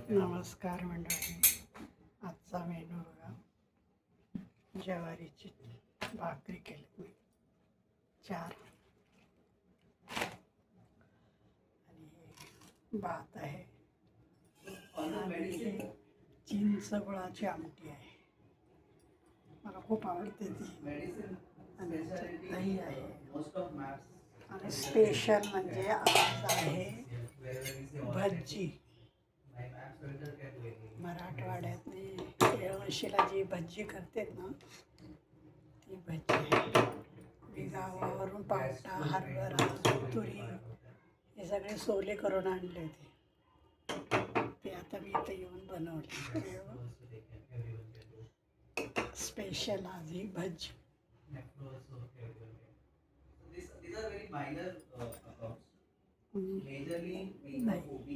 नमस्कार मंडळी. आजचा मेनू बघा, ज्वारीची भाकरी केली मी 4 आणि भात आहे आणि चिंच गुळाची आमटी आहे. मला खूप आवडते ती. आणि दही आहे आणि स्पेशल म्हणजे आज आहे भज्जी. मराठवाड्यातली येळवशीला जी भज्जी करतात ना, ती भज्जी आहे. मी गावावरून पावटा, हरभरा, तुरी हे सगळे सोले करून आणले होते. ते आता मी इथे येऊन बनवले. स्पेशल आज ही Bhajji. These are very minor accounts. Majorly, we have OB